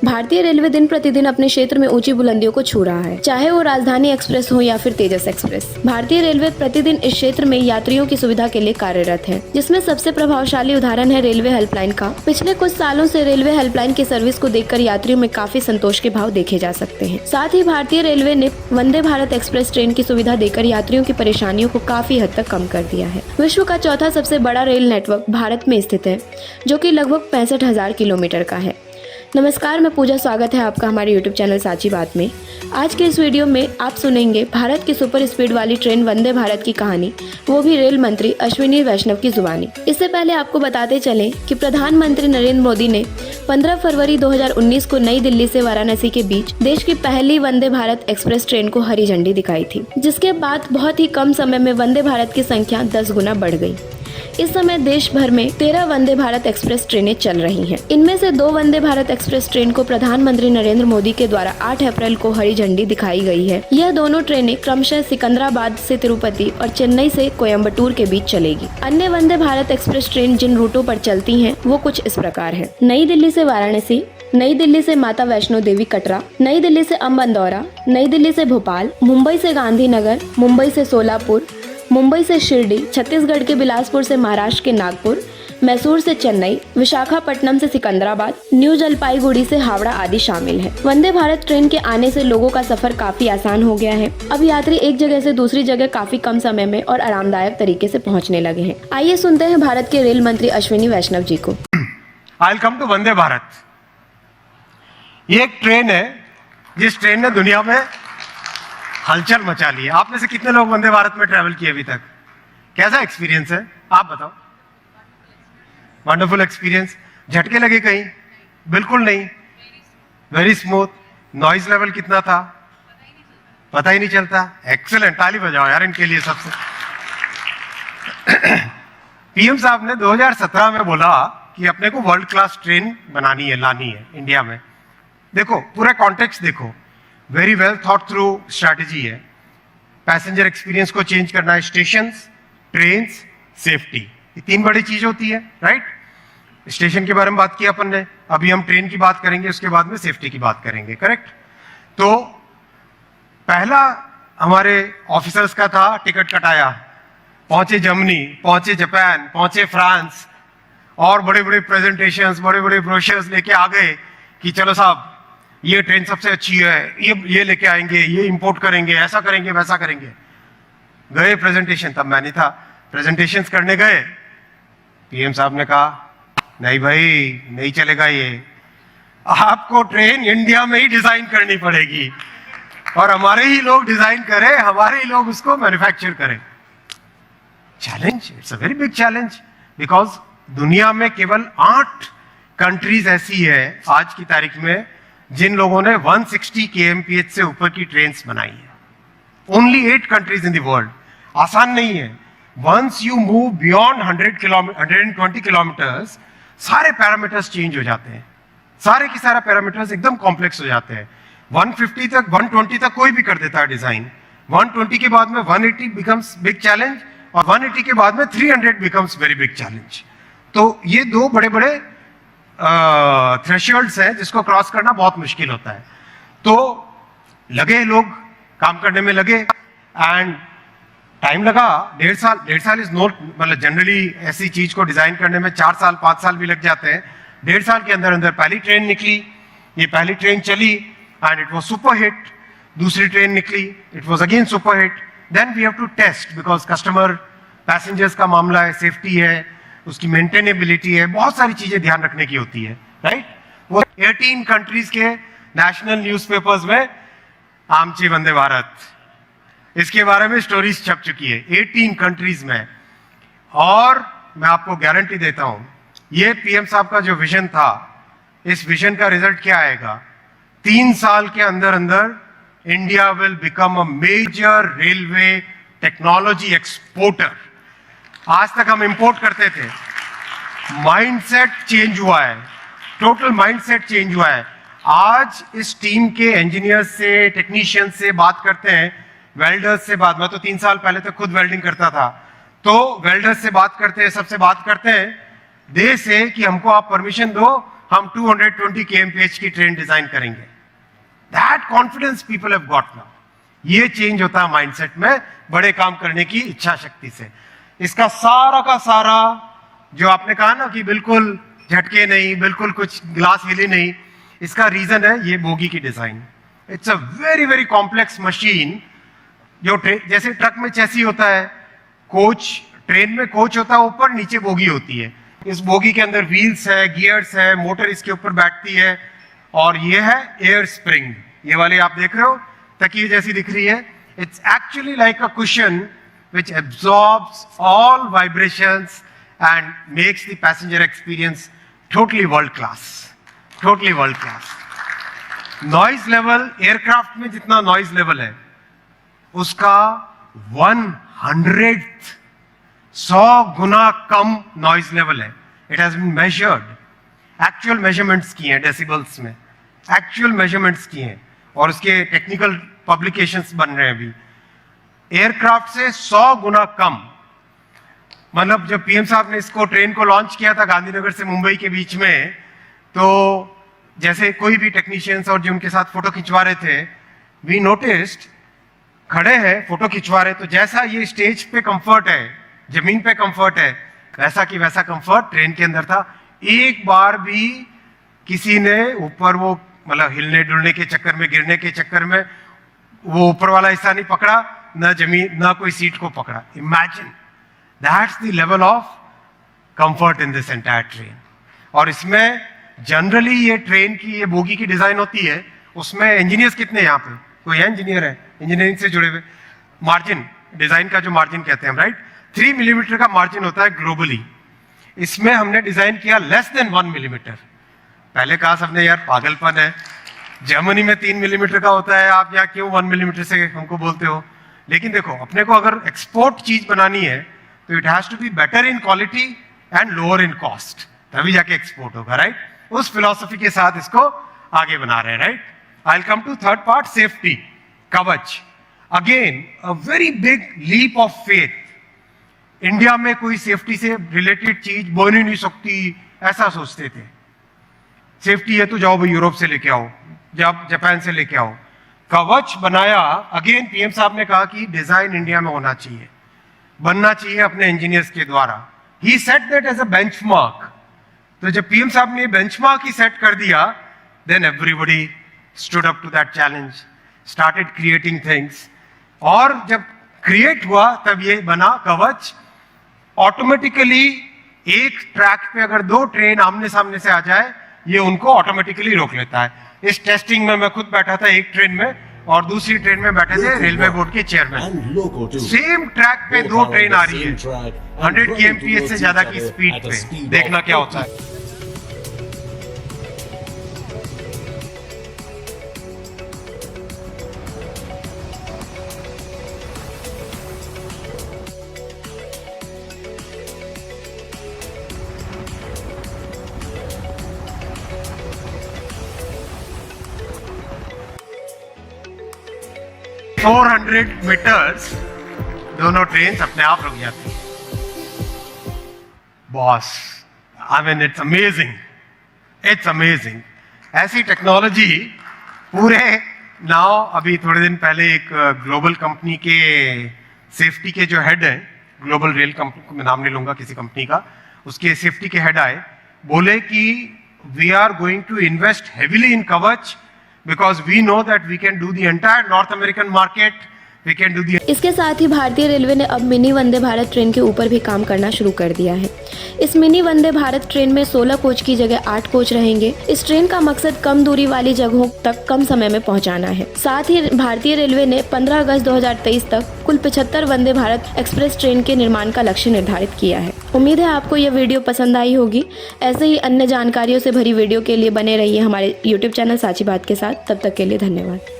भारतीय रेलवे दिन प्रतिदिन अपने क्षेत्र में ऊंची बुलंदियों को छू रहा है, चाहे वो राजधानी एक्सप्रेस हो या फिर तेजस एक्सप्रेस। भारतीय रेलवे प्रतिदिन इस क्षेत्र में यात्रियों की सुविधा के लिए कार्यरत है, जिसमें सबसे प्रभावशाली उदाहरण है रेलवे हेल्पलाइन का। पिछले कुछ सालों से रेलवे हेल्पलाइन की सर्विस को देखकर यात्रियों में काफी संतोष के भाव देखे जा सकते हैं। साथ ही भारतीय रेलवे ने वंदे भारत एक्सप्रेस ट्रेन की सुविधा देकर यात्रियों की परेशानियों को काफी हद तक कम कर दिया है। विश्व का चौथा सबसे बड़ा रेल नेटवर्क भारत में स्थित है, जो कि लगभग 65,000 किलोमीटर का है। नमस्कार, मैं पूजा, स्वागत है आपका हमारे YouTube चैनल साची बात में। आज के इस वीडियो में आप सुनेंगे भारत की सुपर स्पीड वाली ट्रेन वंदे भारत की कहानी, वो भी रेल मंत्री अश्विनी वैष्णव की जुबानी। इससे पहले आपको बताते चलें कि प्रधानमंत्री नरेंद्र मोदी ने 15 फरवरी 2019 को नई दिल्ली से वाराणसी के बीच देश की पहली वंदे भारत एक्सप्रेस ट्रेन को हरी झंडी दिखाई थी, जिसके बाद बहुत ही कम समय में वंदे भारत की संख्या 10 गुना बढ़ गई। इस समय देश भर में 13 वंदे भारत एक्सप्रेस ट्रेनें चल रही हैं। इनमें से 2 वंदे भारत एक्सप्रेस ट्रेन को प्रधानमंत्री नरेंद्र मोदी के द्वारा 8 अप्रैल को हरी झंडी दिखाई गई है। यह दोनों ट्रेनें क्रमशः सिकंदराबाद से तिरुपति और चेन्नई से कोयम्बटूर के बीच चलेगी। अन्य वंदे भारत एक्सप्रेस ट्रेन जिन रूटों पर चलती हैं, वो कुछ इस प्रकार है। नई दिल्ली से वाराणसी, नई दिल्ली से माता वैष्णो देवी कटरा, नई दिल्ली से अंब अंदौरा, नई दिल्ली से भोपाल, मुंबई से गांधीनगर, मुंबई से सोलापुर, मुंबई से शिरडी, छत्तीसगढ़ के बिलासपुर से महाराष्ट्र के नागपुर, मैसूर से चेन्नई, विशाखापट्टनम से सिकंदराबाद, न्यू जलपाईगुड़ी से हावड़ा आदि शामिल है। वंदे भारत ट्रेन के आने से लोगों का सफर काफी आसान हो गया है। अब यात्री एक जगह से दूसरी जगह काफी कम समय में और आरामदायक तरीके से पहुंचने लगे हैं। आइए सुनते हैं भारत के रेल मंत्री अश्विनी वैष्णव जी को। आई will come to Vande Bharat. ये एक ट्रेन है जिस ट्रेन ने दुनिया में हलचल मचा ली है। आप में से कितने लोग वंदे भारत में ट्रैवल किए अभी तक? कैसा एक्सपीरियंस है, आप बताओ। Wonderful experience. झटके लगे कहीं? बिल्कुल नहीं, वेरी स्मूथ। नॉइज लेवल कितना था? पता ही नहीं चलता। एक्सीलेंट, ताली बजाओ यार इनके लिए सबसे। पीएम साहब ने 2017 में बोला कि अपने को वर्ल्ड क्लास ट्रेन बनानी है, लानी है इंडिया में। देखो पूरा कॉन्टेक्स्ट देखो, very well thought through strategy है। पैसेंजर एक्सपीरियंस को चेंज करना है, स्टेशंस, ट्रेन्स, सेफ्टी, ये 3 बड़ी चीज होती है, राइट। स्टेशन के बारे में बात किया अपन ने, अभी हम ट्रेन की बात करेंगे, उसके बाद में सेफ्टी की बात करेंगे, करेक्ट। तो पहला हमारे ऑफिसर्स का था, टिकट कटाया, पहुंचे जर्मनी, पहुंचे जापान, पहुंचे फ्रांस, और बड़े बड़े प्रेजेंटेशंस, बड़े बड़े ब्रोशर्स लेके आ गए कि चलो साहब ये ट्रेन सबसे अच्छी है, ये लेके आएंगे, ये इंपोर्ट करेंगे, ऐसा करेंगे, वैसा करेंगे। गए प्रेजेंटेशन, तब मैं नहीं था, प्रेजेंटेशंस करने गए, पीएम साहब ने कहा नहीं भाई नहीं चलेगा, ये आपको ट्रेन इंडिया में ही डिजाइन करनी पड़ेगी और हमारे ही लोग डिजाइन करें, हमारे ही लोग उसको मैन्युफैक्चर करें। Challenge, it's a very big challenge, because दुनिया में केवल 8 कंट्रीज ऐसी है आज की तारीख में जिन लोगों ने 160 kmph से ऊपर की ट्रेन्स बनाई है। Only 8 countries in the world. आसान नहीं है। Once you move beyond 120 kilometres, सारे पैरामीटर्स चेंज हो जाते हैं, सारे के सारे पैरामीटर्स एकदम कॉम्प्लेक्स हो जाते हैं। 150 तक, 120 तक कोई भी कर देता है डिजाइन, 120 के बाद में 180 बिकम्स बिग चैलेंज, और 180 के बाद में 300 बिकम्स वेरी बिग चैलेंज। तो ये 2 बड़े बड़े थ्रेशोल्ड्स है जिसको क्रॉस करना बहुत मुश्किल होता है। तो लगे लोग काम करने में लगे, एंड टाइम लगा, 1.5 साल इज नॉट, मतलब जनरली ऐसी चीज को डिजाइन करने में 4 साल 5 साल भी लग जाते हैं। 1.5 साल के अंदर अंदर पहली ट्रेन निकली, ये पहली ट्रेन चली and it was super hit. दूसरी ट्रेन निकली, it was again super hit. Then we have to test, because customer passengers का मामला है, सेफ्टी है, उसकी मेंटेनेबिलिटी है, बहुत सारी चीजें ध्यान रखने की होती है, राइट। वो 18 कंट्रीज के नेशनल न्यूज़पेपर्स में आमची वंदे भारत, इसके बारे में स्टोरीज छप चुकी है 18 कंट्रीज में। और मैं आपको गारंटी देता हूं, ये पीएम साहब का जो विजन था, इस विजन का रिजल्ट क्या आएगा? 3 साल के अंदर अंदर India will become a major railway technology exporter. आज तक हम इंपोर्ट करते थे। माइंडसेट चेंज हुआ है, टोटल माइंडसेट चेंज हुआ है। आज इस टीम के इंजीनियर्स से, टेक्नीशियन से बात करते हैं, वेल्डर्स से बात, मैं तो 3 साल पहले तक खुद वेल्डिंग करता था, तो वेल्डर्स से बात करते हैं, सबसे बात करते हैं, दे से कि हमको आप परमिशन दो हम 220 kmph की ट्रेन डिजाइन करेंगे। That confidence people have got now. ये चेंज होता है माइंडसेट में, बड़े काम करने की इच्छा शक्ति से। इसका सारा का सारा जो आपने कहा ना कि बिल्कुल झटके नहीं, बिल्कुल कुछ ग्लास हिली नहीं, इसका रीजन है ये बोगी की design. It's a very very complex machine. जो जैसे ट्रक में चैसी होता है, कोच, ट्रेन में कोच होता है ऊपर, नीचे बोगी होती है। इस बोगी के अंदर व्हील्स है, गियर्स है, मोटर इसके ऊपर बैठती है, और ये है एयर स्प्रिंग। ये वाली आप देख रहे हो तकिए जैसी दिख रही है। It's actually like a cushion which absorbs all vibrations and makes the passenger experience totally world class, totally world class. Noise level aircraft में जितना noise level है उसका 100th 100 गुना कम noise level है। It has been measured, actual measurements किए हैं decibels में, actual measurements किए हैं, और उसके technical publications बन रहे हैं अभी। एयरक्राफ्ट से 100 गुना कम। मतलब जब पीएम साहब ने इसको ट्रेन को लॉन्च किया था गांधीनगर से मुंबई के बीच में, तो जैसे कोई भी टेक्नीशियंस और जो उनके साथ फोटो खिंचवा रहे थे, वी नोटिस्ड, खड़े हैं फोटो खिंचवा रहे, तो जैसा ये स्टेज पे कंफर्ट है, जमीन पे कंफर्ट है, वैसा की वैसा कंफर्ट ट्रेन के अंदर था। एक बार भी किसी ने ऊपर वो मतलब हिलने डुलने के चक्कर में, गिरने के चक्कर में वो ऊपर वाला हिस्सा नहीं पकड़ा, ना जमीन, ना कोई सीट को पकड़ा। Imagine that's the level of comfort in this entire train. और इसमें जनरली ये ट्रेन की, ये बोगी की डिजाइन होती है, उसमें इंजीनियर्स कितने यहाँ पे, कोई है इंजीनियर है इंजीनियरिंग से जुड़े हुए? मार्जिन, डिजाइन का जो मार्जिन कहते हैं, राइट, 3 मिलीमीटर का मार्जिन होता है ग्लोबली। इसमें हमने डिजाइन किया लेस देन 1 मिलीमीटर। पहले कहा सबने यार पागलपन है, जर्मनी में 3 मिलीमीटर का होता है, आप यहाँ क्यों 1 मिलीमीटर से हमको बोलते हो? लेकिन देखो, अपने को अगर एक्सपोर्ट चीज बनानी है तो it has to be better in quality and lower in cost, तभी जाके एक्सपोर्ट होगा, राइट? उस फिलॉसफी के साथ इसको आगे बना रहे हैं, right? I will come to third part, safety, Kavach. Again a very big leap of faith. India में कोई सेफ्टी से रिलेटेड चीज बन ही नहीं सकती, ऐसा सोचते थे। सेफ्टी है तो जाओ भाई यूरोप से लेके आओ, जापान से लेके आओ। कवच बनाया, अगेन पीएम साहब ने कहा कि डिजाइन इंडिया में होना चाहिए, बनना चाहिए अपने इंजीनियर्स के द्वारा। He set that as a benchmark. तो जब पीएम साहब ने बेंचमार्क ही सेट कर दिया, then everybody stood up to that challenge, started creating things. और जब क्रिएट हुआ तब ये बना कवच। ऑटोमेटिकली एक ट्रैक पे अगर 2 ट्रेन आमने सामने से आ जाए, ये उनको ऑटोमेटिकली रोक लेता है। इस टेस्टिंग में मैं खुद बैठा था एक ट्रेन में, और दूसरी ट्रेन में बैठे थे रेलवे बोर्ड के चेयरमैन। सेम ट्रैक पे 2 ट्रेन आ रही है, 100 kmph से ज्यादा की स्पीड पे। देखना क्या होता है। फोर 400 मीटर्स दोनों ट्रेन अपने आप रुक जाती। Boss, I mean it's amazing, it's amazing. ऐसी टेक्नोलॉजी पूरे नाउ, अभी थोड़े दिन पहले एक ग्लोबल कंपनी के सेफ्टी के जो हेड है, ग्लोबल रेल कंपनी, मैं नाम नहीं लूंगा किसी कंपनी का, उसके सेफ्टी के हेड आए, बोले कि we are going to invest heavily in Kavach because we know that we can do the entire North American market, we can do the। इसके साथ ही भारतीय रेलवे ने अब मिनी वंदे भारत ट्रेन के ऊपर भी काम करना शुरू कर दिया है। इस मिनी वंदे भारत ट्रेन में 16 कोच की जगह 8 कोच रहेंगे। इस ट्रेन का मकसद कम दूरी वाली जगहों तक कम समय में पहुंचाना है। साथ ही भारतीय रेलवे ने 15 अगस्त 2023 तक कुल 75 वंदे भारत एक्सप्रेस ट्रेन के निर्माण का लक्ष्य निर्धारित किया है। उम्मीद है आपको यह वीडियो पसंद आई होगी। ऐसे ही अन्य जानकारियों से भरी वीडियो के लिए बने रहिए हमारे YouTube चैनल साची बात के साथ। तब तक के लिए धन्यवाद।